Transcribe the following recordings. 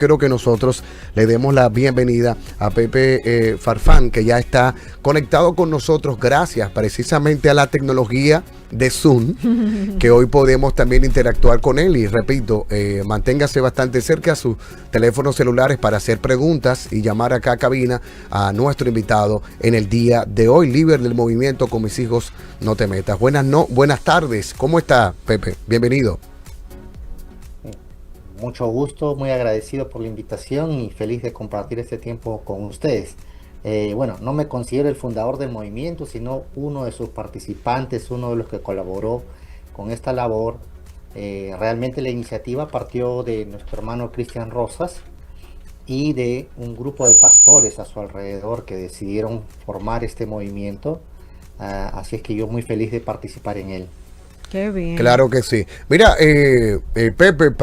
Quiero que nosotros le demos la bienvenida a Pepe Farfán, que ya está conectado con nosotros gracias precisamente a la tecnología de Zoom, que hoy podemos también interactuar con él. Y repito, manténgase bastante cerca a sus teléfonos celulares para hacer preguntas y llamar acá a cabina a nuestro invitado en el día de hoy, líder del movimiento Con Mis Hijos No Te Metas. Buenas tardes, ¿cómo está, Pepe? Bienvenido. Mucho gusto, muy agradecido por la invitación y feliz de compartir este tiempo con ustedes. Bueno, no me considero el fundador del movimiento, sino uno de sus participantes, uno de los que colaboró con esta labor. Realmente la iniciativa partió de nuestro hermano Cristian Rosas y de un grupo de pastores a su alrededor que decidieron formar este movimiento. Así es que yo muy feliz de participar en él. Qué bien. Claro que sí. Mira, Pepe,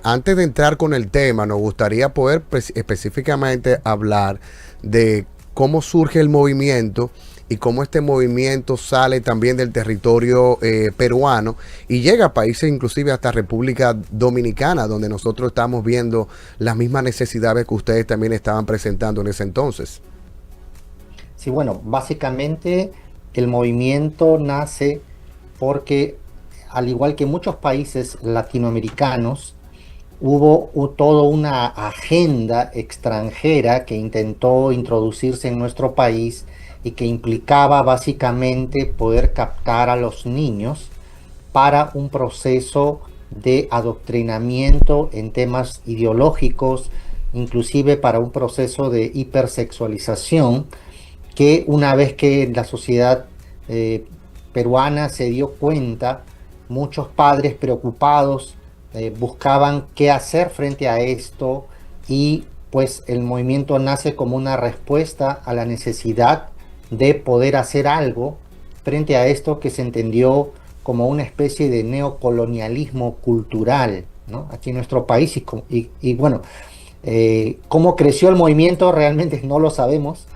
antes de entrar con el tema, nos gustaría poder específicamente hablar de cómo surge el movimiento y cómo este movimiento sale también del territorio peruano y llega a países inclusive hasta República Dominicana, donde nosotros estamos viendo las mismas necesidades que ustedes también estaban presentando en ese entonces. Sí, bueno, básicamente el movimiento nace porque, al igual que muchos países latinoamericanos, hubo toda una agenda extranjera que intentó introducirse en nuestro país y que implicaba básicamente poder captar a los niños para un proceso de adoctrinamiento en temas ideológicos, inclusive para un proceso de hipersexualización, que una vez que la sociedad peruana se dio cuenta, muchos padres preocupados buscaban qué hacer frente a esto, y pues el movimiento nace como una respuesta a la necesidad de poder hacer algo frente a esto que se entendió como una especie de neocolonialismo cultural, ¿no?, aquí en nuestro país. Y bueno, cómo creció el movimiento realmente no lo sabemos.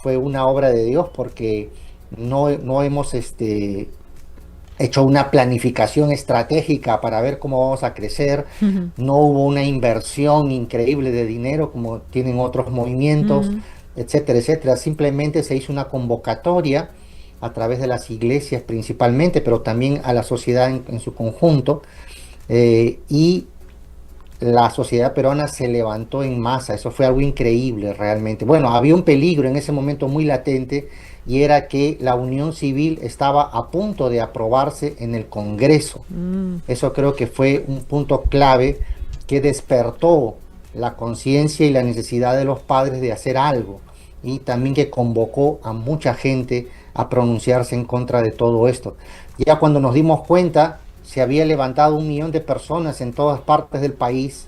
Fue una obra de Dios porque no hemos hecho una planificación estratégica para ver cómo vamos a crecer. No hubo una inversión increíble de dinero como tienen otros movimientos, etcétera, etcétera. Simplemente se hizo una convocatoria a través de las iglesias principalmente, pero también a la sociedad en su conjunto, y la sociedad peruana se levantó en masa. Eso fue algo increíble realmente. Bueno, había un peligro en ese momento muy latente, y era que la unión civil estaba a punto de aprobarse en el Congreso. Eso creo que fue un punto clave que despertó la conciencia y la necesidad de los padres de hacer algo, y también que convocó a mucha gente a pronunciarse en contra de todo esto. Ya cuando nos dimos cuenta, se había levantado 1 millón de personas en todas partes del país,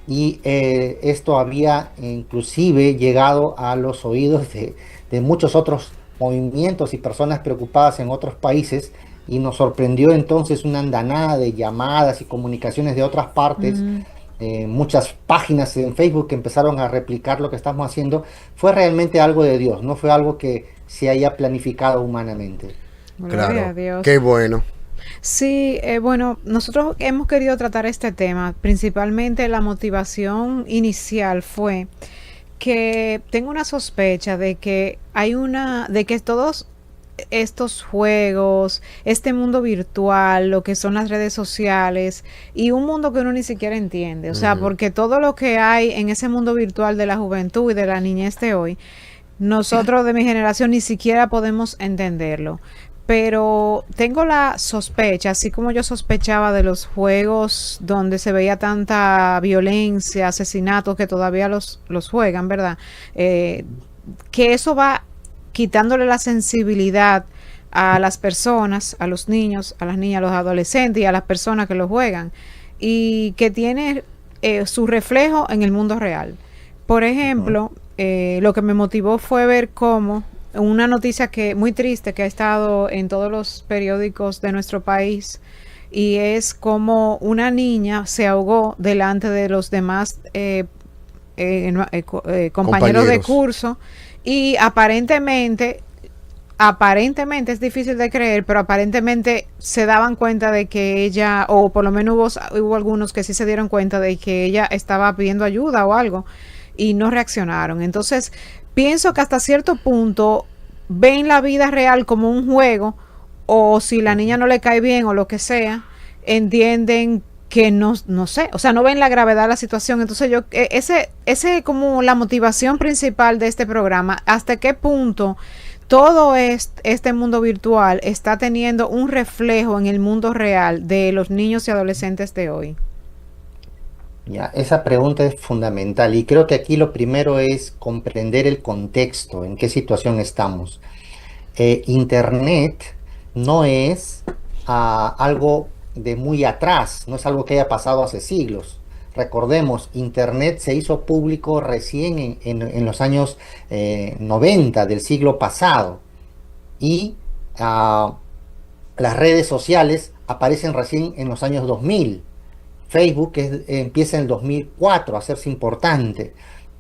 y esto había inclusive llegado a los oídos de muchos otros movimientos y personas preocupadas en otros países, y nos sorprendió entonces una andanada de llamadas y comunicaciones de otras partes. Muchas páginas en Facebook que empezaron a replicar lo que estamos haciendo. Fue realmente algo de Dios, no fue algo que se haya planificado humanamente. Gloria a Dios. Qué bueno. Sí, bueno, nosotros hemos querido tratar este tema. Principalmente la motivación inicial fue que tengo una sospecha de que de que todos estos juegos, este mundo virtual, lo que son las redes sociales y un mundo que uno ni siquiera entiende, o sea, porque todo lo que hay en ese mundo virtual de la juventud y de la niñez de hoy, nosotros de mi generación ni siquiera podemos entenderlo. Pero tengo la sospecha, así como yo sospechaba de los juegos donde se veía tanta violencia, asesinatos, que todavía los juegan, ¿verdad? Que eso va quitándole la sensibilidad a las personas, a los niños, a las niñas, a los adolescentes y a las personas que lo juegan, y que tiene su reflejo en el mundo real. Por ejemplo, lo que me motivó fue ver cómo una noticia muy triste que ha estado en todos los periódicos de nuestro país, y es como una niña se ahogó delante de los demás compañeros de curso, y aparentemente aparentemente es difícil de creer, pero aparentemente se daban cuenta de que ella, o por lo menos hubo algunos que sí se dieron cuenta de que ella estaba pidiendo ayuda o algo y no reaccionaron. Entonces, pienso que hasta cierto punto ven la vida real como un juego, o si la niña no le cae bien o lo que sea, entienden que no sé, o sea, no ven la gravedad de la situación. Entonces ese como la motivación principal de este programa, hasta qué punto todo este mundo virtual está teniendo un reflejo en el mundo real de los niños y adolescentes de hoy. Ya, esa pregunta es fundamental y creo que aquí lo primero es comprender el contexto, en qué situación estamos. Internet no es algo de muy atrás, no es algo que haya pasado hace siglos. Recordemos, Internet se hizo público recién en los años 90 del siglo pasado y las redes sociales aparecen recién en los años 2000. Facebook empieza en el 2004 a hacerse importante.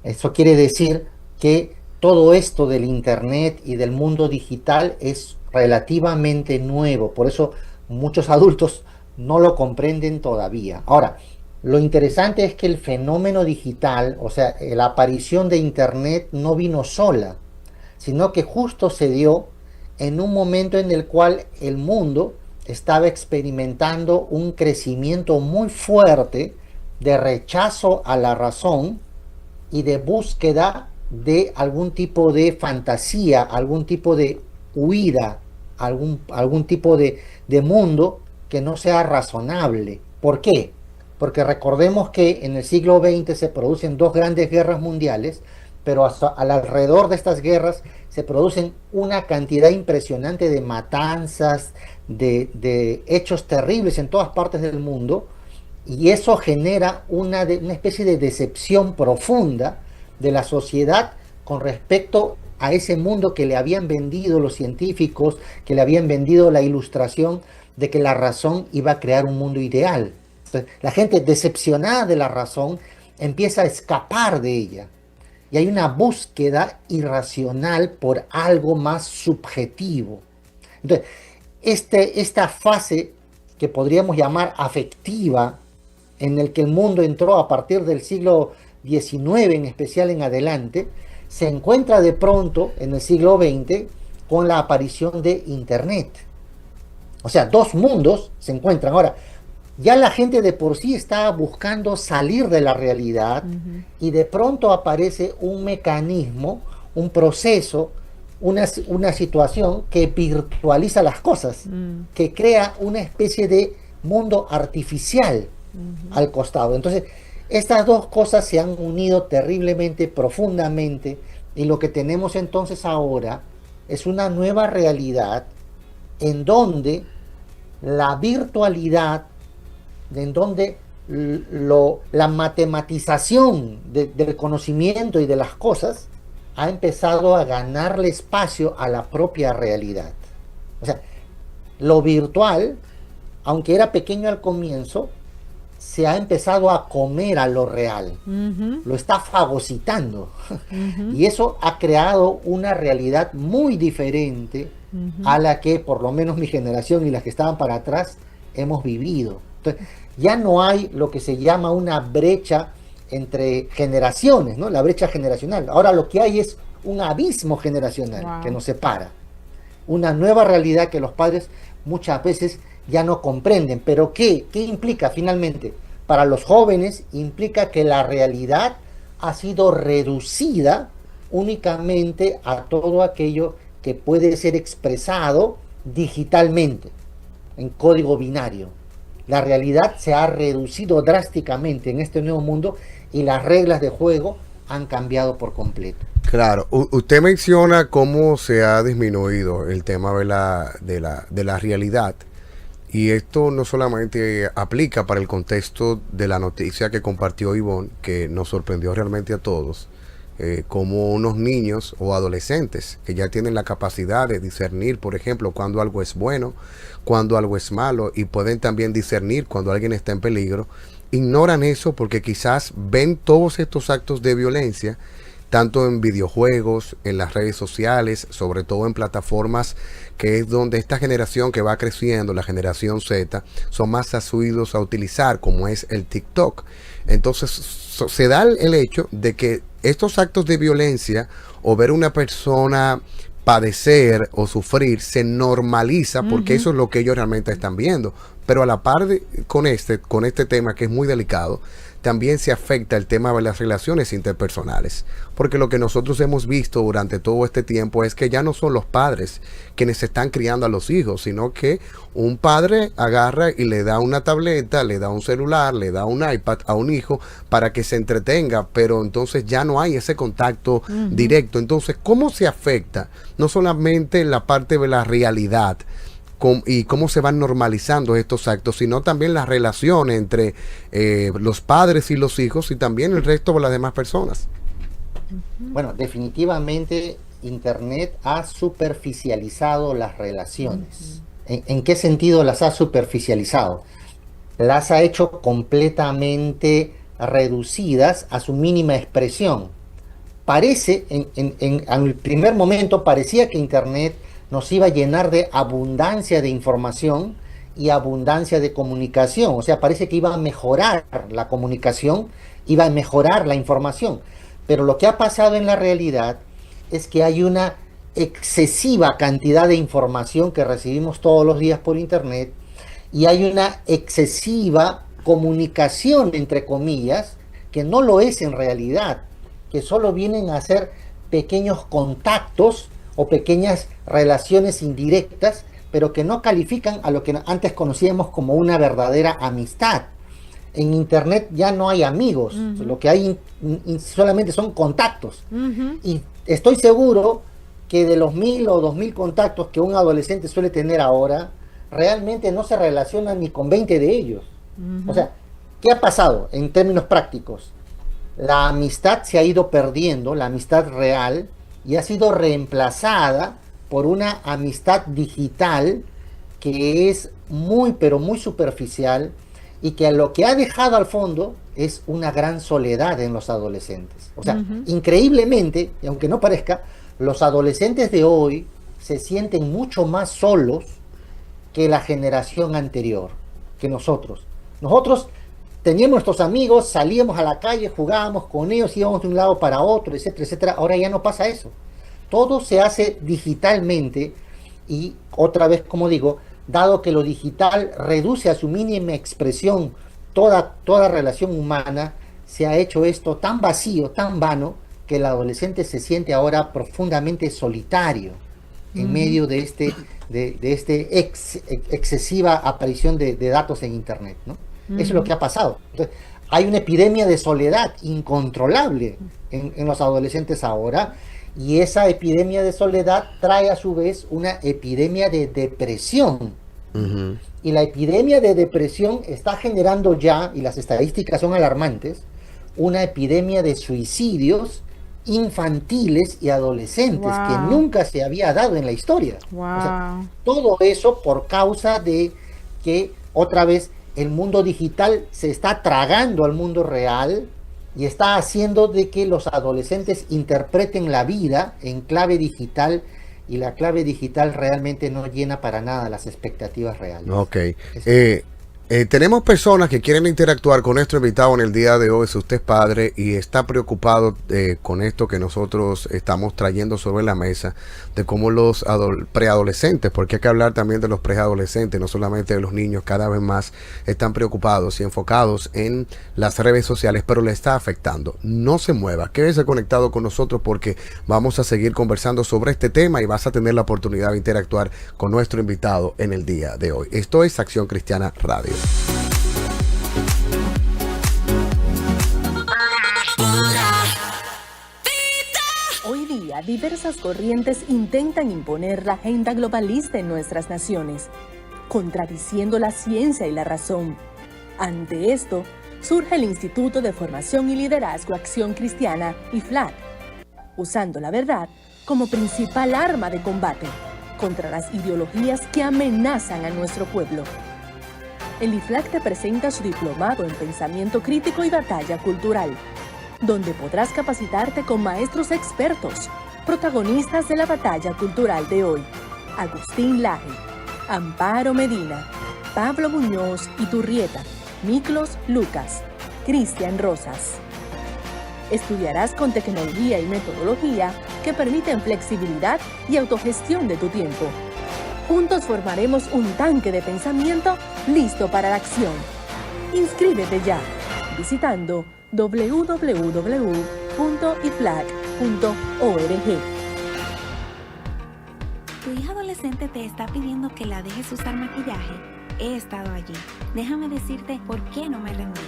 Eso quiere decir que todo esto del Internet y del mundo digital es relativamente nuevo. Por eso muchos adultos no lo comprenden todavía. Ahora, lo interesante es que el fenómeno digital, o sea, la aparición de Internet no vino sola, sino que justo se dio en un momento en el cual el mundo estaba experimentando un crecimiento muy fuerte de rechazo a la razón y de búsqueda de algún tipo de fantasía, algún tipo de huida, algún tipo de mundo que no sea razonable. ¿Por qué? Porque recordemos que en el siglo XX se producen dos grandes guerras mundiales, pero alrededor de estas guerras se producen una cantidad impresionante de matanzas, de hechos terribles en todas partes del mundo, y eso genera una especie de decepción profunda de la sociedad con respecto a ese mundo que le habían vendido los científicos, que le habían vendido la ilustración de que la razón iba a crear un mundo ideal. Entonces, la gente decepcionada de la razón empieza a escapar de ella. Y hay una búsqueda irracional por algo más subjetivo. Entonces, esta fase que podríamos llamar afectiva, en el que el mundo entró a partir del siglo XIX, en especial en adelante, se encuentra de pronto en el siglo XX con la aparición de Internet. O sea, dos mundos se encuentran. Ahora, ya la gente de por sí está buscando salir de la realidad y de pronto aparece un mecanismo, un proceso, una situación que virtualiza las cosas, que crea una especie de mundo artificial al costado. Entonces, estas dos cosas se han unido terriblemente, profundamente, y lo que tenemos entonces ahora es una nueva realidad en donde la virtualidad, en donde la matematización del conocimiento y de las cosas ha empezado a ganarle espacio a la propia realidad. O sea, lo virtual, aunque era pequeño al comienzo, se ha empezado a comer a lo real, lo está fagocitando, y eso ha creado una realidad muy diferente a la que por lo menos mi generación y las que estaban para atrás hemos vivido. Entonces, ya no hay lo que se llama una brecha entre generaciones, ¿no? La brecha generacional. Ahora lo que hay es un abismo generacional que nos separa. Una nueva realidad que los padres muchas veces ya no comprenden. Pero ¿qué implica finalmente? Para los jóvenes implica que la realidad ha sido reducida únicamente a todo aquello que puede ser expresado digitalmente, en código binario. La realidad se ha reducido drásticamente en este nuevo mundo y las reglas de juego han cambiado por completo. Claro, usted menciona cómo se ha disminuido el tema de la realidad, y esto no solamente aplica para el contexto de la noticia que compartió Ivonne, que nos sorprendió realmente a todos, como unos niños o adolescentes que ya tienen la capacidad de discernir, por ejemplo, cuando algo es bueno, cuando algo es malo, y pueden también discernir cuando alguien está en peligro. Ignoran eso porque quizás ven todos estos actos de violencia tanto en videojuegos, en las redes sociales, sobre todo en plataformas que es donde esta generación que va creciendo, la generación Z, son más asiduos a utilizar, como es el TikTok. Entonces se da el hecho de que estos actos de violencia o ver una persona padecer o sufrir se normaliza porque eso es lo que ellos realmente están viendo. Pero a la par con este tema que es muy delicado, también se afecta el tema de las relaciones interpersonales, porque lo que nosotros hemos visto durante todo este tiempo es que ya no son los padres quienes están criando a los hijos, sino que un padre agarra y le da una tableta, le da un celular, le da un iPad a un hijo para que se entretenga, pero entonces ya no hay ese contacto directo. Entonces, ¿cómo se afecta no solamente la parte de la realidad y cómo se van normalizando estos actos, sino también las relaciones entre los padres y los hijos y también el resto de las demás personas? Bueno, definitivamente Internet ha superficializado las relaciones. ¿En qué sentido las ha superficializado? Las ha hecho completamente reducidas a su mínima expresión. Parece, en el primer momento, parecía que Internet nos iba a llenar de abundancia de información y abundancia de comunicación. O sea, parece que iba a mejorar la comunicación, iba a mejorar la información. Pero lo que ha pasado en la realidad es que hay una excesiva cantidad de información que recibimos todos los días por Internet y hay una excesiva comunicación, entre comillas, que no lo es en realidad, que solo vienen a ser pequeños contactos o pequeñas relaciones indirectas, pero que no califican a lo que antes conocíamos como una verdadera amistad. En Internet ya no hay amigos, lo que hay solamente son contactos. Y estoy seguro que de los 1000 o 2000 contactos que un adolescente suele tener ahora, realmente no se relacionan ni con 20 de ellos. O sea, ¿qué ha pasado en términos prácticos? La amistad se ha ido perdiendo, la amistad real, y ha sido reemplazada por una amistad digital que es muy, pero muy superficial y que a lo que ha dejado al fondo es una gran soledad en los adolescentes. O sea, increíblemente, y aunque no parezca, los adolescentes de hoy se sienten mucho más solos que la generación anterior, que nosotros. Nosotros teníamos nuestros amigos, salíamos a la calle, jugábamos con ellos, íbamos de un lado para otro, etcétera, etcétera. Ahora ya no pasa eso. Todo se hace digitalmente y, otra vez, como digo, dado que lo digital reduce a su mínima expresión toda relación humana, se ha hecho esto tan vacío, tan vano, que el adolescente se siente ahora profundamente solitario en medio de excesiva aparición de datos en Internet, ¿no? Eso es lo que ha pasado. Entonces, hay una epidemia de soledad incontrolable en los adolescentes ahora, y esa epidemia de soledad trae a su vez una epidemia de depresión. Y la epidemia de depresión está generando ya, y las estadísticas son alarmantes, una epidemia de suicidios infantiles y adolescentes que nunca se había dado en la historia. O sea, todo eso por causa de que, otra vez, el mundo digital se está tragando al mundo real y está haciendo de que los adolescentes interpreten la vida en clave digital, y la clave digital realmente no llena para nada las expectativas reales. Ok. Tenemos personas que quieren interactuar con nuestro invitado en el día de hoy. Si usted es padre y está preocupado con esto que nosotros estamos trayendo sobre la mesa, de cómo los preadolescentes, porque hay que hablar también de los preadolescentes, no solamente de los niños, cada vez más están preocupados y enfocados en las redes sociales, pero le está afectando. No se mueva, quédese conectado con nosotros porque vamos a seguir conversando sobre este tema y vas a tener la oportunidad de interactuar con nuestro invitado en el día de hoy. Esto es Acción Cristiana Radio. Hoy día, diversas corrientes intentan imponer la agenda globalista en nuestras naciones, contradiciendo la ciencia y la razón. Ante esto, surge el Instituto de Formación y Liderazgo Acción Cristiana, IFLAC, usando la verdad como principal arma de combate contra las ideologías que amenazan a nuestro pueblo. El IFLAC te presenta su diplomado en Pensamiento Crítico y Batalla Cultural, donde podrás capacitarte con maestros expertos, protagonistas de la batalla cultural de hoy. Agustín Laje, Amparo Medina, Pablo Muñoz Iturrieta, Miklos Lucas, Cristian Rosas. Estudiarás con tecnología y metodología que permiten flexibilidad y autogestión de tu tiempo. Juntos formaremos un tanque de pensamiento listo para la acción. Inscríbete ya visitando www.iflag.org. ¿Tu hija adolescente te está pidiendo que la dejes usar maquillaje? He estado allí. Déjame decirte por qué no me rendí.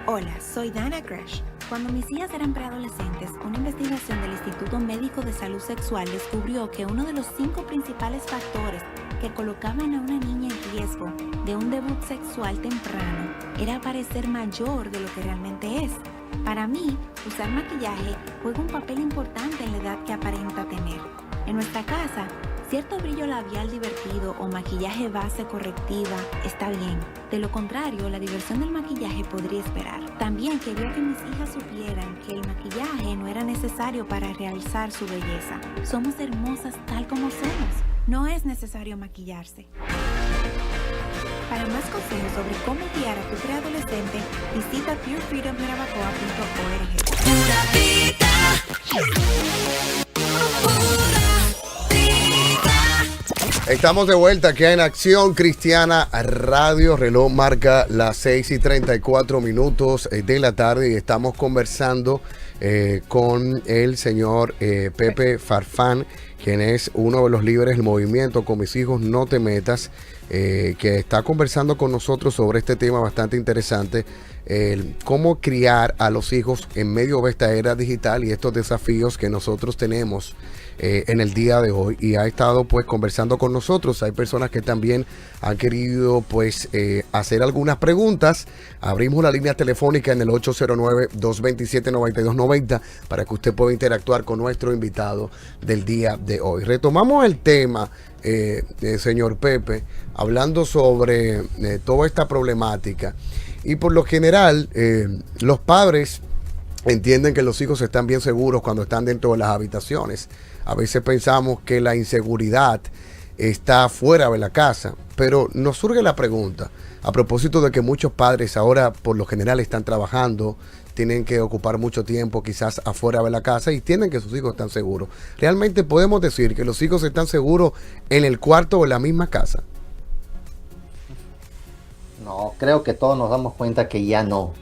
Hola, soy Dana Gresh. Cuando mis hijas eran preadolescentes, una investigación del Instituto Médico de Salud Sexual descubrió que uno de los 5 principales factores que colocaban a una niña en riesgo de un debut sexual temprano era parecer mayor de lo que realmente es. Para mí, usar maquillaje juega un papel importante en la edad que aparenta tener. En nuestra casa, cierto brillo labial divertido o maquillaje base correctiva está bien. De lo contrario, la diversión del maquillaje podría esperar. También quería que mis hijas supieran que el maquillaje no era necesario para realzar su belleza. Somos hermosas tal como somos. No es necesario maquillarse. Para más consejos sobre cómo guiar a tu preadolescente, visita purefreedomjarabacoa.org. Estamos de vuelta aquí en Acción Cristiana Radio. Reloj marca las 6:34 de la tarde y estamos conversando con el señor Pepe Farfán, quien es uno de los líderes del movimiento Con Mis Hijos No Te Metas, que está conversando con nosotros sobre este tema bastante interesante, cómo criar a los hijos en medio de esta era digital y estos desafíos que nosotros tenemos en el día de hoy, y ha estado pues conversando con nosotros. Hay personas que también han querido pues hacer algunas preguntas. Abrimos la línea telefónica en el 809-227-9290 para que usted pueda interactuar con nuestro invitado del día de hoy. Retomamos el tema, señor Pepe, hablando sobre toda esta problemática, y por lo general los padres entienden que los hijos están bien seguros cuando están dentro de las habitaciones. A veces pensamos que la inseguridad está fuera de la casa, pero nos surge la pregunta, a propósito de que muchos padres ahora por lo general están trabajando, tienen que ocupar mucho tiempo quizás afuera de la casa y entienden que sus hijos están seguros. ¿Realmente podemos decir que los hijos están seguros en el cuarto o en la misma casa? No, creo que todos nos damos cuenta que ya no.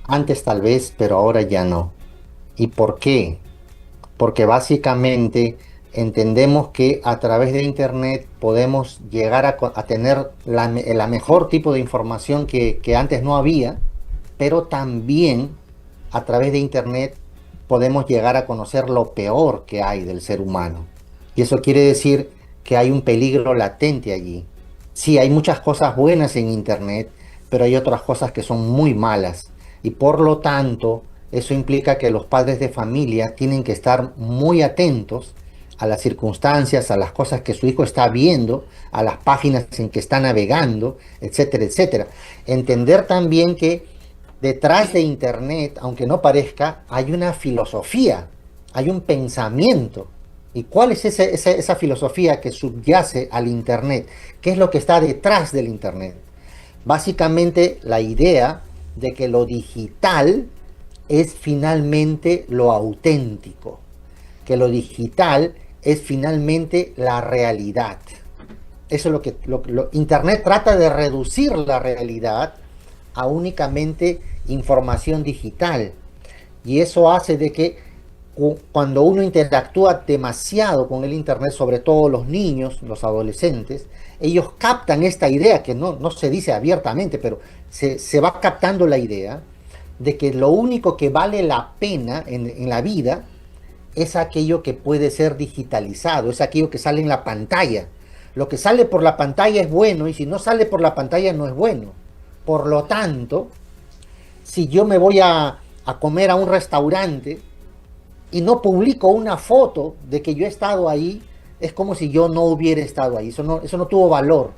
Antes tal vez, pero ahora ya no. ¿Y por qué? Porque básicamente entendemos que a través de Internet podemos llegar a tener la mejor tipo de información que antes no había, pero también a través de Internet podemos llegar a conocer lo peor que hay del ser humano. Y eso quiere decir que hay un peligro latente allí. Sí, hay muchas cosas buenas en Internet, pero hay otras cosas que son muy malas. Y por lo tanto, eso implica que los padres de familia tienen que estar muy atentos a las circunstancias, a las cosas que su hijo está viendo, a las páginas en que está navegando, etcétera, etcétera. Entender también que detrás de Internet, aunque no parezca, hay una filosofía, hay un pensamiento. ¿Y cuál es esa filosofía que subyace al Internet? ¿Qué es lo que está detrás del Internet? Básicamente la idea de que lo digital es finalmente lo auténtico, que lo digital es finalmente la realidad. Eso es lo que Internet trata de reducir la realidad a únicamente información digital, y eso hace de que cuando uno interactúa demasiado con el Internet, sobre todo los niños, los adolescentes, ellos captan esta idea que no se dice abiertamente, pero se va captando la idea de que lo único que vale la pena en la vida es aquello que puede ser digitalizado, es aquello que sale en la pantalla. Lo que sale por la pantalla es bueno, y si no sale por la pantalla no es bueno. Por lo tanto, si yo me voy a comer a un restaurante y no publico una foto de que yo he estado ahí, es como si yo no hubiera estado ahí. Eso no tuvo valor.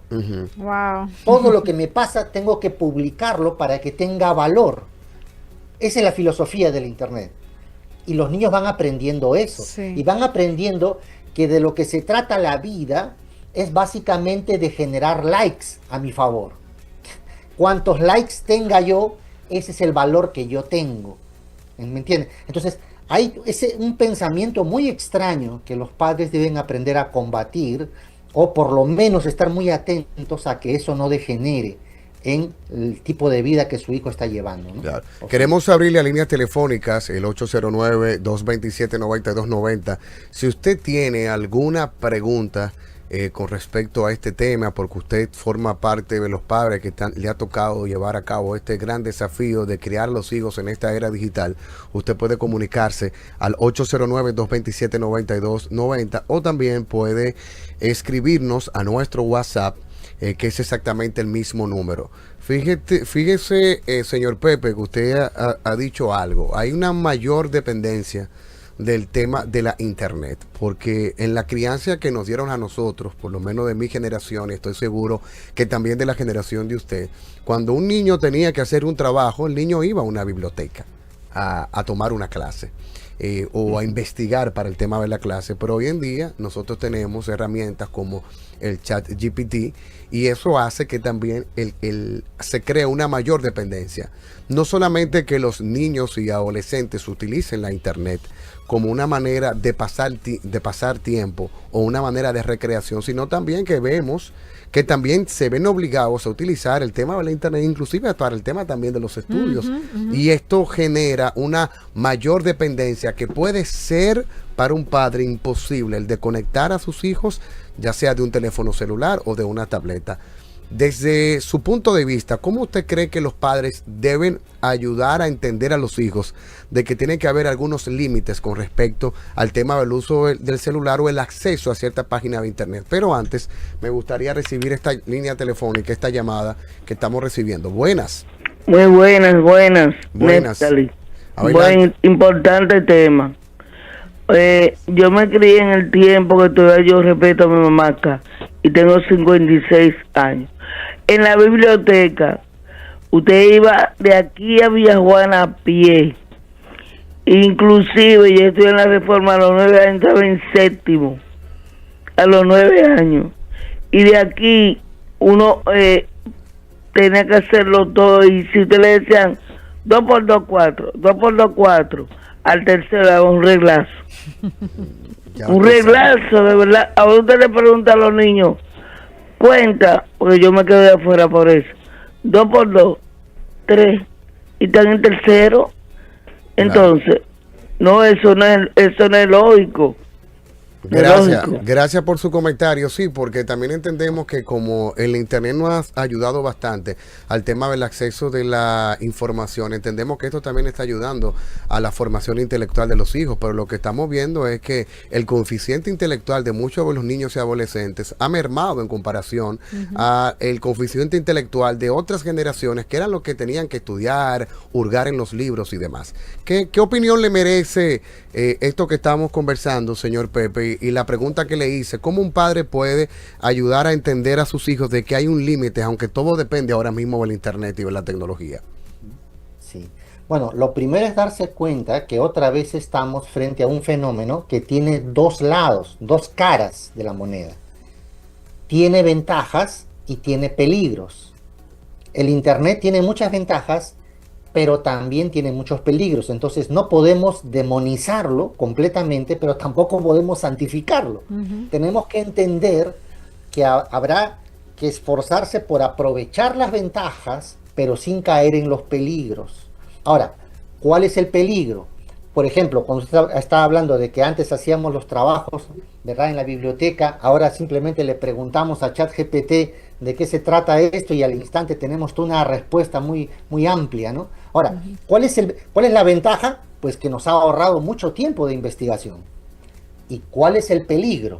Wow. Todo lo que me pasa tengo que publicarlo para que tenga valor. Esa es la filosofía del Internet. Y los niños van aprendiendo eso. Sí. Y van aprendiendo que de lo que se trata la vida es básicamente de generar likes a mi favor. Cuantos likes tenga yo, ese es el valor que yo tengo. ¿Me entiendes? Entonces, hay un pensamiento muy extraño que los padres deben aprender a combatir, o por lo menos estar muy atentos a que eso no degenere en el tipo de vida que su hijo está llevando, ¿no? Claro. Queremos abrirle a líneas telefónicas, el 809-227-9290. Si usted tiene alguna pregunta con respecto a este tema, porque usted forma parte de los padres que le ha tocado llevar a cabo este gran desafío de criar los hijos en esta era digital, usted puede comunicarse al 809-227-9290 o también puede escribirnos a nuestro WhatsApp, que es exactamente el mismo número. Fíjese, señor Pepe, que usted ha dicho algo. Hay una mayor dependencia del tema de la internet, porque en la crianza que nos dieron a nosotros, por lo menos de mi generación, y estoy seguro que también de la generación de usted, cuando un niño tenía que hacer un trabajo, el niño iba a una biblioteca a tomar una clase. O a investigar para el tema de la clase, pero hoy en día nosotros tenemos herramientas como el chat GPT, y eso hace que también se cree una mayor dependencia. No solamente que los niños y adolescentes utilicen la internet como una manera de pasar tiempo o una manera de recreación, sino también que vemos que también se ven obligados a utilizar el tema de la internet, inclusive para el tema también de los estudios. Y esto genera una mayor dependencia que puede ser para un padre imposible el de conectar a sus hijos, ya sea de un teléfono celular o de una tableta. Desde su punto de vista, ¿cómo usted cree que los padres deben ayudar a entender a los hijos de que tiene que haber algunos límites con respecto al tema del uso del celular o el acceso a cierta página de internet? Pero antes, me gustaría recibir esta línea telefónica, esta llamada que estamos recibiendo. Buenas. Muy buenas, buenas. Buenas. Buen, importante tema. Yo me crié en el tiempo que todavía yo respeto a mi mamá acá y tengo 56 años. En la biblioteca, usted iba de aquí a Villajuana a pie. Inclusive yo estoy en la Reforma a los 9 años, estaba en séptimo, a los 9 años. Y de aquí uno tenía que hacerlo todo, y si usted le decían 2x2, 4, 2x2, 4, al tercero le daba un reglazo. Un reglazo, de verdad. Ahora usted le pregunta a los niños, cuenta, porque yo me quedo de afuera por eso. 2x2, 3, y están en tercero. Entonces, no, eso no es lógico. Gracias por su comentario. Sí, porque también entendemos que como el internet nos ha ayudado bastante al tema del acceso de la información, entendemos que esto también está ayudando a la formación intelectual de los hijos, pero lo que estamos viendo es que el coeficiente intelectual de muchos de los niños y adolescentes ha mermado en comparación a el coeficiente intelectual de otras generaciones que eran los que tenían que estudiar, hurgar en los libros y demás. ¿Qué opinión le merece esto que estamos conversando, señor Pepe? Y la pregunta que le hice, ¿cómo un padre puede ayudar a entender a sus hijos de que hay un límite, aunque todo depende ahora mismo del internet y de la tecnología? Sí. Bueno, lo primero es darse cuenta que otra vez estamos frente a un fenómeno que tiene dos lados, dos caras de la moneda. Tiene ventajas y tiene peligros. El internet tiene muchas ventajas, pero también tiene muchos peligros. Entonces no podemos demonizarlo completamente, pero tampoco podemos santificarlo. Tenemos que entender que habrá que esforzarse por aprovechar las ventajas, pero sin caer en los peligros. Ahora, ¿cuál es el peligro? Por ejemplo, cuando usted estaba hablando de que antes hacíamos los trabajos, ¿verdad?, en la biblioteca, ahora simplemente le preguntamos a ChatGPT de qué se trata esto y al instante tenemos toda una respuesta muy, muy amplia, ¿no? Ahora, ¿cuál es la ventaja? Pues que nos ha ahorrado mucho tiempo de investigación. ¿Y cuál es el peligro?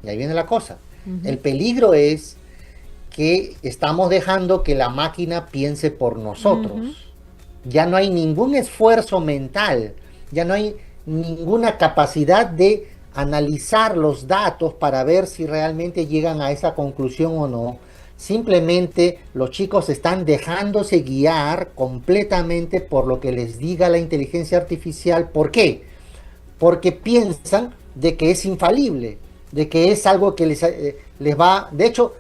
Y ahí viene la cosa. El peligro es que estamos dejando que la máquina piense por nosotros. Ya no hay ningún esfuerzo mental, ya no hay ninguna capacidad de analizar los datos para ver si realmente llegan a esa conclusión o no, Simplemente los chicos están dejándose guiar completamente por lo que les diga la inteligencia artificial. ¿Por qué? Porque piensan de que es infalible, de que es algo que les va, de hecho,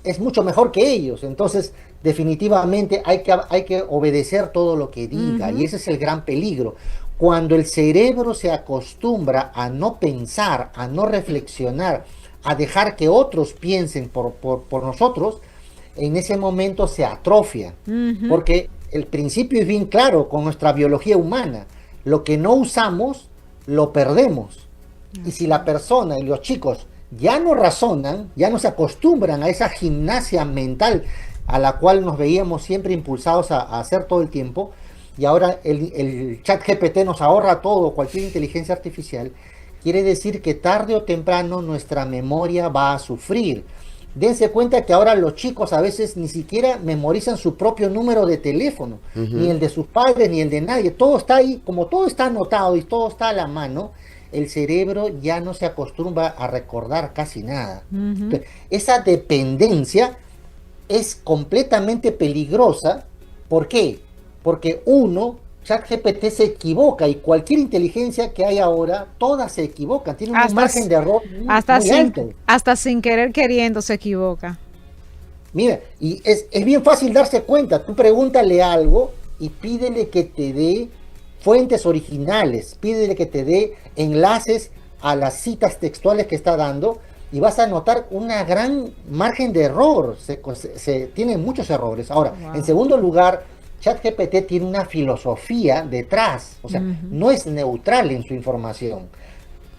es mucho mejor que ellos. Entonces, definitivamente hay que obedecer todo lo que diga, y ese es el gran peligro. Cuando el cerebro se acostumbra a no pensar, a no reflexionar, a dejar que otros piensen por nosotros, en ese momento se atrofia, porque el principio es bien claro con nuestra biología humana: lo que no usamos, lo perdemos. Y si la persona y los chicos ya no razonan, ya no se acostumbran a esa gimnasia mental a la cual nos veíamos siempre impulsados a hacer todo el tiempo, y ahora el chat GPT nos ahorra todo, cualquier inteligencia artificial, quiere decir que tarde o temprano nuestra memoria va a sufrir. Dense cuenta que ahora los chicos a veces ni siquiera memorizan su propio número de teléfono, ni el de sus padres, ni el de nadie. Todo está ahí, como todo está anotado y todo está a la mano, el cerebro ya no se acostumbra a recordar casi nada. Entonces, esa dependencia es completamente peligrosa. ¿Por qué? Porque ChatGPT se equivoca, y cualquier inteligencia que hay ahora, todas se equivocan, tiene un margen de error muy alto. Hasta sin querer queriendo se equivoca. Mira, y es bien fácil darse cuenta. Tú pregúntale algo y pídele que te dé fuentes originales, pídele que te dé enlaces a las citas textuales que está dando, y vas a notar una gran margen de error. Se tienen muchos errores. Ahora, en segundo lugar, ChatGPT tiene una filosofía detrás, o sea, no es neutral en su información.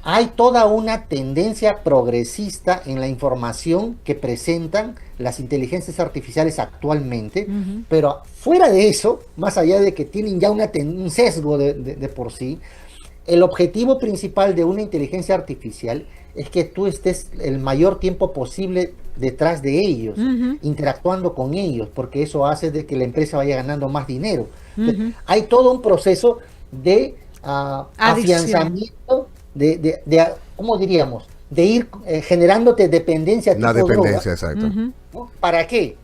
Hay toda una tendencia progresista en la información que presentan las inteligencias artificiales actualmente, pero fuera de eso, más allá de que tienen ya un sesgo de por sí, el objetivo principal de una inteligencia artificial es que tú estés el mayor tiempo posible detrás de ellos, interactuando con ellos, porque eso hace de que la empresa vaya ganando más dinero. Entonces, hay todo un proceso de afianzamiento, ¿cómo diríamos? De ir generándote dependencia. Una dependencia, exacto. ¿No? ¿Para qué?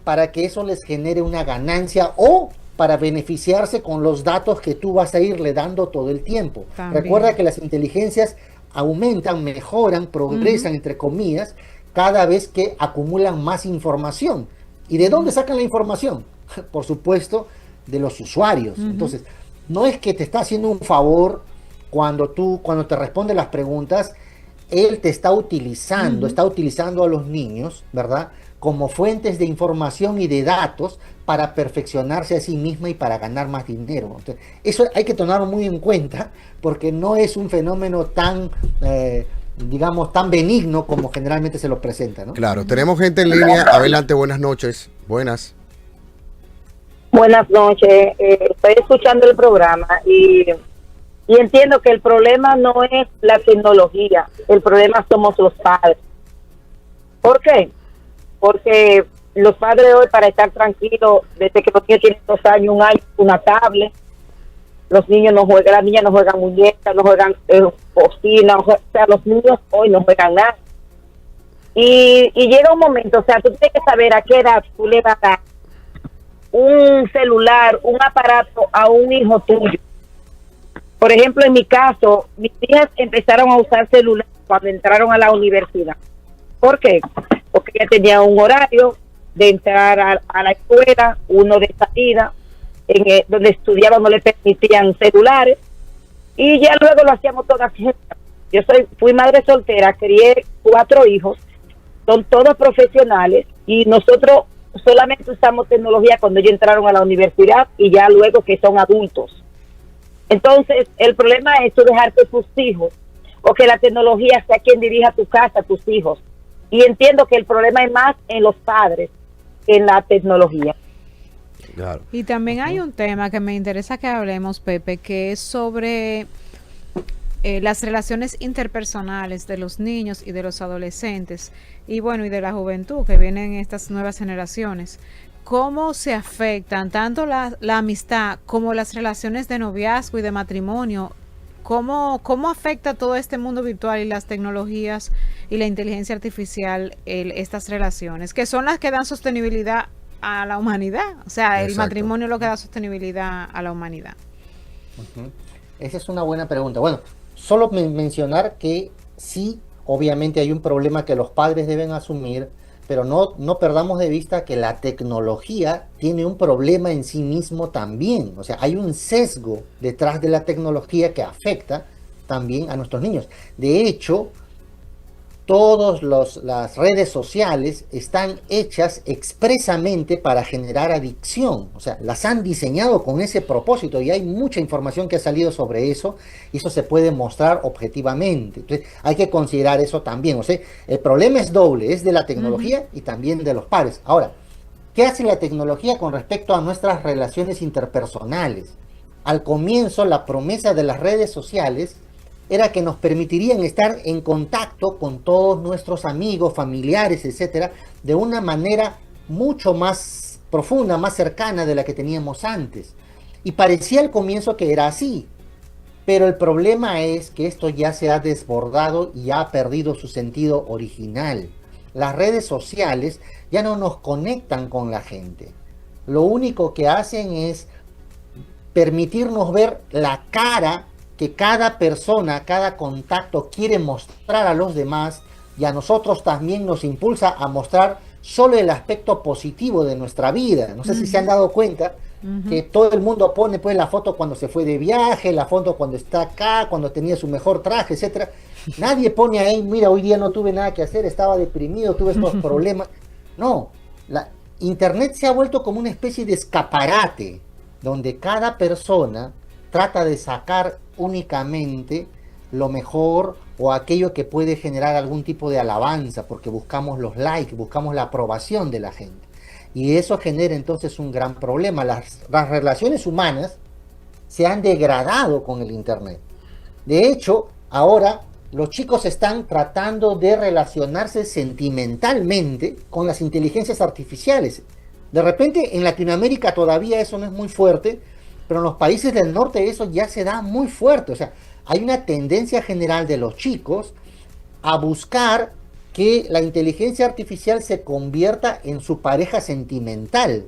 Para que eso les genere una ganancia, o para beneficiarse con los datos que tú vas a irle dando todo el tiempo. También. Recuerda que las inteligencias aumentan, mejoran, progresan, entre comillas, cada vez que acumulan más información. ¿Y de dónde sacan la información? Por supuesto, de los usuarios. Entonces, no es que te está haciendo un favor cuando te responde las preguntas. Él te está utilizando, está utilizando a los niños, ¿verdad?, como fuentes de información y de datos para perfeccionarse a sí misma y para ganar más dinero. Entonces, eso hay que tomarlo muy en cuenta, porque no es un fenómeno tan, digamos, tan benigno como generalmente se lo presenta, ¿no? Claro, tenemos gente en línea. Adelante, buenas noches. Buenas. Buenas noches. Estoy escuchando el programa y entiendo que el problema no es la tecnología, el problema somos los padres. ¿Por qué? Porque los padres hoy, para estar tranquilos, desde que los niños tienen 2 años, 1 año, una tablet, los niños no juegan, las niñas no juegan muñecas, no juegan cocina, o sea, los niños hoy no juegan nada. Y llega un momento, o sea, tú tienes que saber a qué edad tú le vas a dar un celular, un aparato a un hijo tuyo. Por ejemplo, en mi caso, mis hijas empezaron a usar celular cuando entraron a la universidad. ¿Por qué? Porque ella tenía un horario de entrar a la escuela, uno de salida, donde estudiaban no le permitían celulares, y ya luego lo hacíamos todas juntas. Fui madre soltera, crié 4 hijos, son todos profesionales, y nosotros solamente usamos tecnología cuando ellos entraron a la universidad y ya luego que son adultos. Entonces, el problema es tú dejar que tus hijos, o que la tecnología sea quien dirija tu casa, tus hijos. Y entiendo que el problema es más en los padres que en la tecnología. Claro. Y también hay un tema que me interesa que hablemos, Pepe, que es sobre las relaciones interpersonales de los niños y de los adolescentes, y bueno, y de la juventud que vienen estas nuevas generaciones. ¿Cómo se afectan tanto la amistad como las relaciones de noviazgo y de matrimonio ¿Cómo afecta todo este mundo virtual y las tecnologías y la inteligencia artificial estas relaciones, que son las que dan sostenibilidad a la humanidad? O sea, el matrimonio es lo que da sostenibilidad a la humanidad. Esa es una buena pregunta. Bueno, solo mencionar que sí, obviamente hay un problema que los padres deben asumir, pero no perdamos de vista que la tecnología tiene un problema en sí mismo también. O sea, hay un sesgo detrás de la tecnología que afecta también a nuestros niños. De hecho, todas las redes sociales están hechas expresamente para generar adicción. O sea, las han diseñado con ese propósito y hay mucha información que ha salido sobre eso y eso se puede mostrar objetivamente. Entonces, hay que considerar eso también. O sea, el problema es doble, es de la tecnología y también de los padres. Ahora, ¿qué hace la tecnología con respecto a nuestras relaciones interpersonales? Al comienzo, la promesa de las redes sociales era que nos permitirían estar en contacto con todos nuestros amigos, familiares, etcétera, de una manera mucho más profunda, más cercana de la que teníamos antes. Y parecía al comienzo que era así, pero el problema es que esto ya se ha desbordado y ha perdido su sentido original. Las redes sociales ya no nos conectan con la gente. Lo único que hacen es permitirnos ver la cara que cada persona, cada contacto quiere mostrar a los demás, y a nosotros también nos impulsa a mostrar solo el aspecto positivo de nuestra vida. No sé si se han dado cuenta que todo el mundo pone pues la foto cuando se fue de viaje, la foto cuando está acá, cuando tenía su mejor traje, etcétera. Nadie pone ahí, mira, hoy día no tuve nada que hacer, estaba deprimido, tuve estos problemas. No, la internet se ha vuelto como una especie de escaparate donde cada persona trata de sacar únicamente lo mejor o aquello que puede generar algún tipo de alabanza, porque buscamos los likes, buscamos la aprobación de la gente. Y eso genera entonces un gran problema. Las relaciones humanas se han degradado con el internet. De hecho, ahora los chicos están tratando de relacionarse sentimentalmente con las inteligencias artificiales. De repente en Latinoamérica todavía eso no es muy fuerte, pero en los países del norte eso ya se da muy fuerte. O sea, hay una tendencia general de los chicos a buscar que la inteligencia artificial se convierta en su pareja sentimental.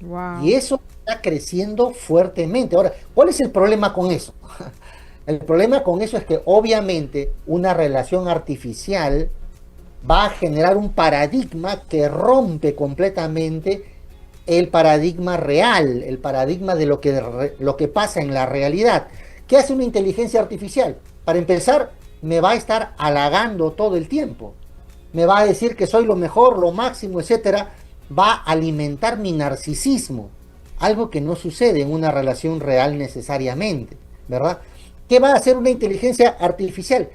Wow. Y eso está creciendo fuertemente. Ahora, ¿cuál es el problema con eso? El problema con eso es que obviamente una relación artificial va a generar un paradigma que rompe completamente el paradigma real, el paradigma de lo que pasa en la realidad. ¿Qué hace una inteligencia artificial? Para empezar, me va a estar halagando todo el tiempo. Me va a decir que soy lo mejor, lo máximo, etcétera. Va a alimentar mi narcisismo, algo que no sucede en una relación real necesariamente, ¿verdad? ¿Qué va a hacer una inteligencia artificial?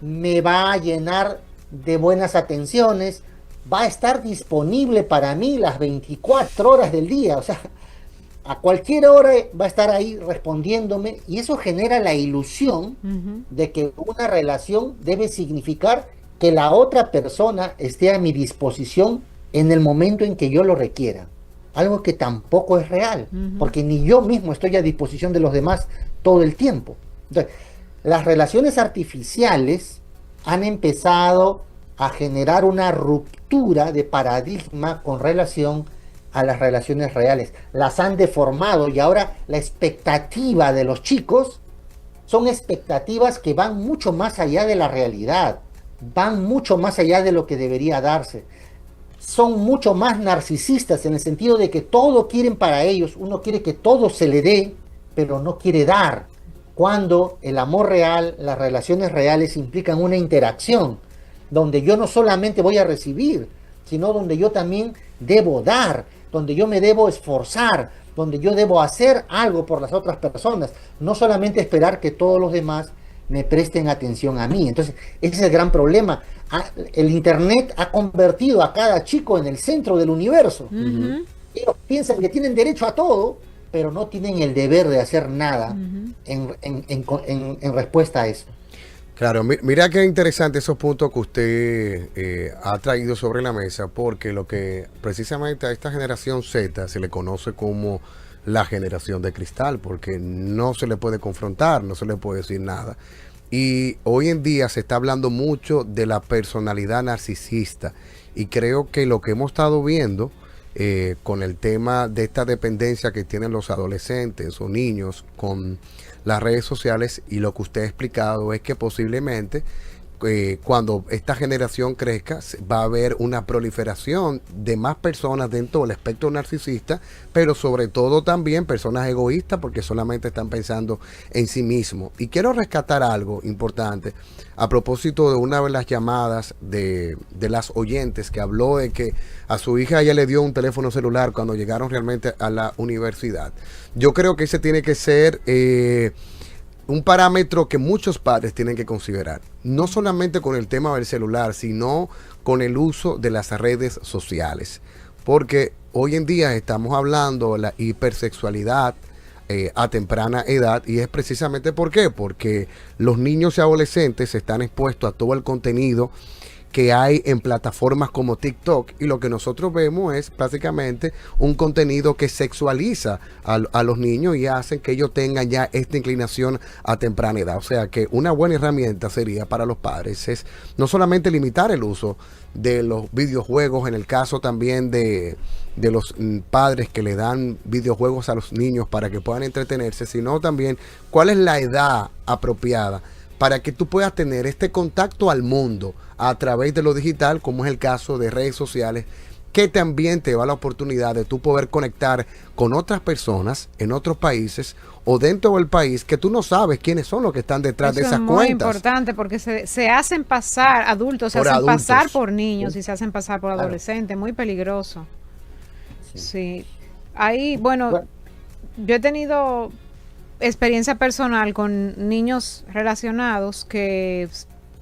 Me va a llenar de buenas atenciones, va a estar disponible para mí las 24 horas del día, o sea, a cualquier hora va a estar ahí respondiéndome, y eso genera la ilusión de que una relación debe significar que la otra persona esté a mi disposición en el momento en que yo lo requiera. Algo que tampoco es real, porque ni yo mismo estoy a disposición de los demás todo el tiempo. Entonces, las relaciones artificiales han empezado a generar una ruptura de paradigma con relación a las relaciones reales. Las han deformado y ahora la expectativa de los chicos son expectativas que van mucho más allá de la realidad, van mucho más allá de lo que debería darse. Son mucho más narcisistas en el sentido de que todo quieren para ellos. Uno quiere que todo se le dé, pero no quiere dar. Cuando el amor real, las relaciones reales implican una interacción, donde yo no solamente voy a recibir, sino donde yo también debo dar, donde yo me debo esforzar, donde yo debo hacer algo por las otras personas, no solamente esperar que todos los demás me presten atención a mí. Entonces, ese es el gran problema. El internet ha convertido a cada chico en el centro del universo. Ellos piensan que tienen derecho a todo, pero no tienen el deber de hacer nada en respuesta a eso. Claro, mira qué interesante esos puntos que usted ha traído sobre la mesa, porque lo que precisamente a esta generación Z se le conoce como la generación de cristal, porque no se le puede confrontar, no se le puede decir nada. Y hoy en día se está hablando mucho de la personalidad narcisista, y creo que lo que hemos estado viendo con el tema de esta dependencia que tienen los adolescentes o niños con las redes sociales, y lo que usted ha explicado es que posiblemente cuando esta generación crezca va a haber una proliferación de más personas dentro del espectro narcisista, pero sobre todo también personas egoístas porque solamente están pensando en sí mismos. Y quiero rescatar algo importante a propósito de una de las llamadas de las oyentes que habló de que a su hija ella le dio un teléfono celular cuando llegaron realmente a la universidad. Yo creo que ese tiene que ser un parámetro que muchos padres tienen que considerar, no solamente con el tema del celular, sino con el uso de las redes sociales, porque hoy en día estamos hablando de la hipersexualidad a temprana edad, y es precisamente ¿por qué? Porque los niños y adolescentes están expuestos a todo el contenido que hay en plataformas como TikTok, y lo que nosotros vemos es básicamente un contenido que sexualiza a los niños y hacen que ellos tengan ya esta inclinación a temprana edad. O sea que una buena herramienta sería para los padres es no solamente limitar el uso de los videojuegos, en el caso también de los padres que le dan videojuegos a los niños para que puedan entretenerse, sino también cuál es la edad apropiada para que tú puedas tener este contacto al mundo a través de lo digital, como es el caso de redes sociales, que también te da la oportunidad de tú poder conectar con otras personas en otros países o dentro del país que tú no sabes quiénes son los que están detrás de esas cuentas. Eso es muy importante porque se hacen pasar adultos, se hacen pasar por niños y se hacen pasar por adolescentes, muy peligroso. Sí. Ahí, bueno, yo he tenido experiencia personal con niños relacionados que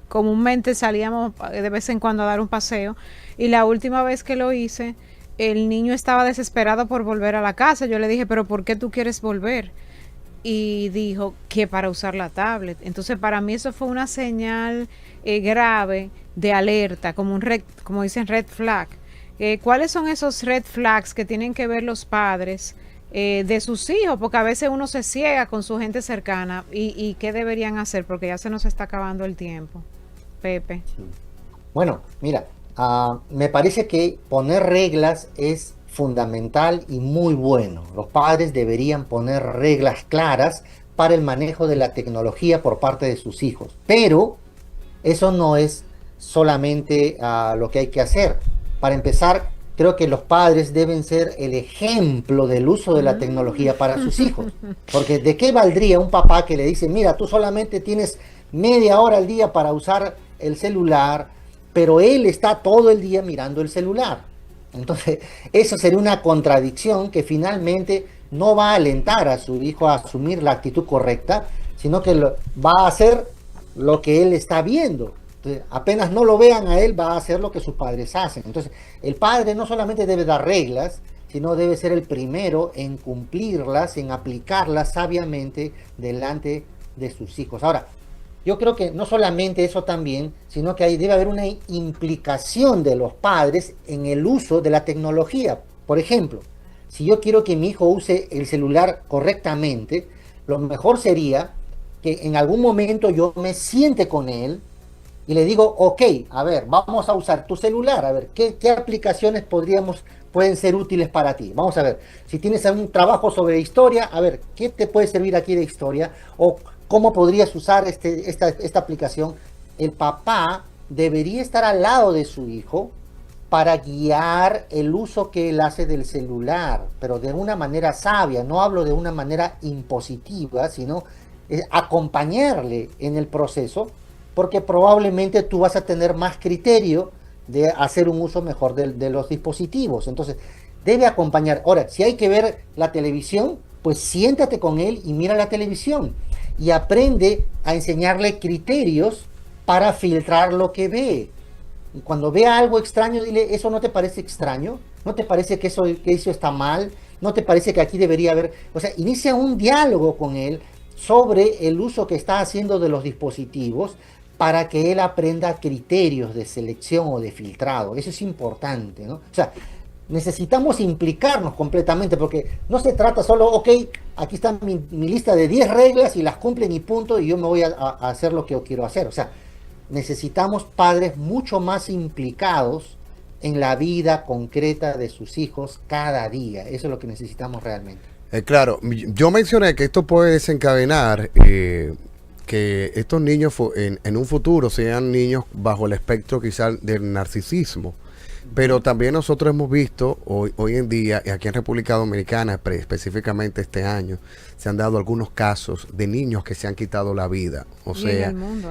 comúnmente salíamos de vez en cuando a dar un paseo, y la última vez que lo hice el niño estaba desesperado por volver a la casa. Yo le dije, pero ¿por qué tú quieres volver? Y dijo que para usar la tablet. Entonces para mí eso fue una señal grave de alerta, como como dicen red flag. ¿Cuáles son esos red flags que tienen que ver los padres de sus hijos? Porque a veces uno se ciega con su gente cercana. ¿Y qué deberían hacer? Porque ya se nos está acabando el tiempo. Pepe. Sí. Bueno, mira, me parece que poner reglas es fundamental y muy bueno. Los padres deberían poner reglas claras para el manejo de la tecnología por parte de sus hijos. Pero eso no es solamente lo que hay que hacer. Para empezar, creo que los padres deben ser el ejemplo del uso de la tecnología para sus hijos. Porque ¿de qué valdría un papá que le dice, mira, tú solamente tienes media hora al día para usar el celular, pero él está todo el día mirando el celular? Entonces, eso sería una contradicción que finalmente no va a alentar a su hijo a asumir la actitud correcta, sino que va a hacer lo que él está viendo. Entonces, apenas no lo vean a él, va a hacer lo que sus padres hacen. Entonces, el padre no solamente debe dar reglas, sino debe ser el primero en cumplirlas, en aplicarlas sabiamente delante de sus hijos. Ahora, yo creo que no solamente eso también, sino que debe haber una implicación de los padres en el uso de la tecnología. Por ejemplo, si yo quiero que mi hijo use el celular correctamente, lo mejor sería que en algún momento yo me siente con él y le digo, ok, a ver, vamos a usar tu celular, a ver, ¿qué aplicaciones pueden ser útiles para ti? Vamos a ver, si tienes un trabajo sobre historia, a ver, ¿qué te puede servir aquí de historia? O ¿cómo podrías usar esta aplicación? El papá debería estar al lado de su hijo para guiar el uso que él hace del celular, pero de una manera sabia. No hablo de una manera impositiva, sino acompañarle en el proceso, porque probablemente tú vas a tener más criterio de hacer un uso mejor de los dispositivos. Entonces, debe acompañar. Ahora, si hay que ver la televisión, pues siéntate con él y mira la televisión. Y aprende a enseñarle criterios para filtrar lo que ve. Y cuando vea algo extraño, dile, ¿eso no te parece extraño? ¿No te parece que eso está mal? ¿No te parece que aquí debería haber...? O sea, inicia un diálogo con él sobre el uso que está haciendo de los dispositivos para que él aprenda criterios de selección o de filtrado. Eso es importante, ¿no? O sea, necesitamos implicarnos completamente, porque no se trata solo, ok, aquí está mi lista de 10 reglas y las cumplen y punto, y yo me voy a hacer lo que yo quiero hacer. O sea, necesitamos padres mucho más implicados en la vida concreta de sus hijos cada día. Eso es lo que necesitamos realmente. Claro, yo mencioné que esto puede desencadenar que estos niños en un futuro sean niños bajo el espectro quizás del narcisismo. Pero también nosotros hemos visto hoy en día, aquí en República Dominicana, específicamente este año, se han dado algunos casos de niños que se han quitado la vida. O sea, en el mundo,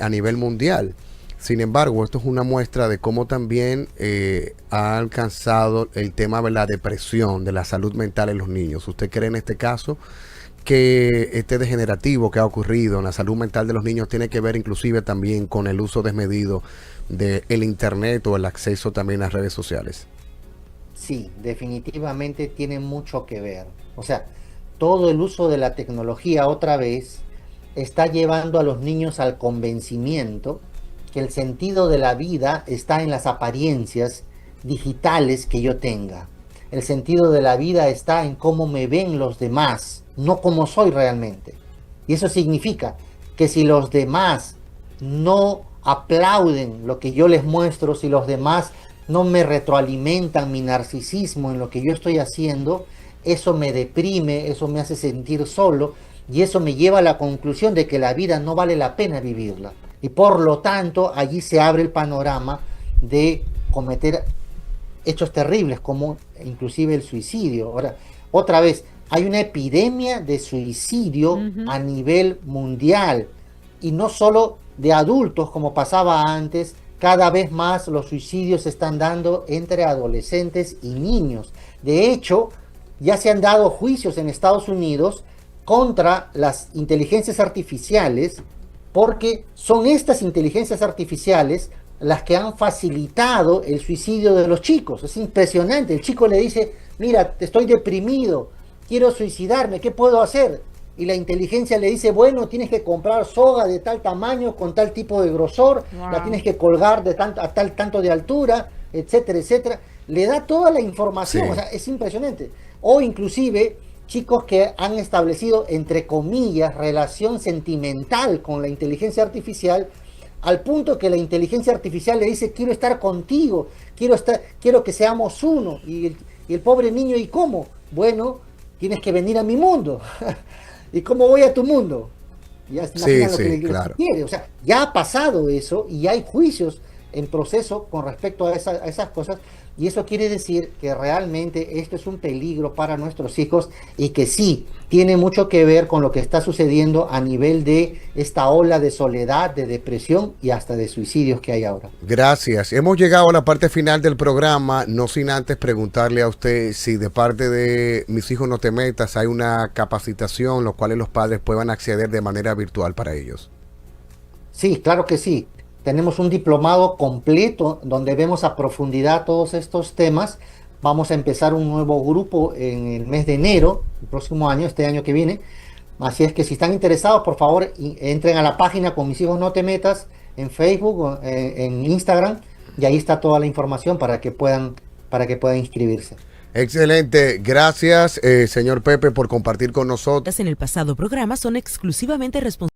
a nivel mundial. Sin embargo, esto es una muestra de cómo también ha alcanzado el tema de la depresión, de la salud mental en los niños. ¿Usted cree en este caso que este degenerativo que ha ocurrido en la salud mental de los niños tiene que ver inclusive también con el uso desmedido del internet o el acceso también a las redes sociales? Sí, definitivamente tiene mucho que ver. O sea, todo el uso de la tecnología otra vez está llevando a los niños al convencimiento que el sentido de la vida está en las apariencias digitales que yo tenga. El sentido de la vida está en cómo me ven los demás, no cómo soy realmente. Y eso significa que si los demás no aplauden lo que yo les muestro, si los demás no me retroalimentan mi narcisismo en lo que yo estoy haciendo, eso me deprime, eso me hace sentir solo, y eso me lleva a la conclusión de que la vida no vale la pena vivirla. Y por lo tanto, allí se abre el panorama de cometer hechos terribles, como inclusive el suicidio. Ahora, otra vez, hay una epidemia de suicidio a nivel mundial, y no solo de adultos como pasaba antes. Cada vez más los suicidios se están dando entre adolescentes y niños. De hecho, ya se han dado juicios en Estados Unidos contra las inteligencias artificiales, porque son estas inteligencias artificiales las que han facilitado el suicidio de los chicos. Es impresionante. El chico le dice, mira, estoy deprimido, quiero suicidarme, ¿qué puedo hacer? Y la inteligencia le dice, bueno, tienes que comprar soga de tal tamaño, con tal tipo de grosor, la tienes que colgar de tanto de altura, etcétera, etcétera. Le da toda la información. Sí. O sea, es impresionante. O inclusive chicos que han establecido, entre comillas, relación sentimental con la inteligencia artificial, al punto que la inteligencia artificial le dice, quiero estar contigo, quiero que seamos uno. Y el pobre niño, ¿y cómo? Bueno, tienes que venir a mi mundo. ¿Y cómo voy a tu mundo? Ya sí, claro. Quiere. O sea, ya ha pasado eso y hay juicios en proceso con respecto a esas cosas, y eso quiere decir que realmente esto es un peligro para nuestros hijos, y que sí, tiene mucho que ver con lo que está sucediendo a nivel de esta ola de soledad, de depresión y hasta de suicidios que hay ahora. Gracias. Hemos llegado a la parte final del programa, no sin antes preguntarle a usted si de parte de Mis Hijos No Te Metas hay una capacitación, los cuales los padres puedan acceder de manera virtual para ellos. Sí, claro que sí. Tenemos un diplomado completo donde vemos a profundidad todos estos temas. Vamos a empezar un nuevo grupo en el mes de enero, el próximo año, este año que viene. Así es que si están interesados, por favor, entren a la página con Mis Hijos No Te Metas en Facebook, en Instagram, y ahí está toda la información para que puedan inscribirse. Excelente, gracias señor Pepe por compartir con nosotros. En el pasado programa son exclusivamente responsables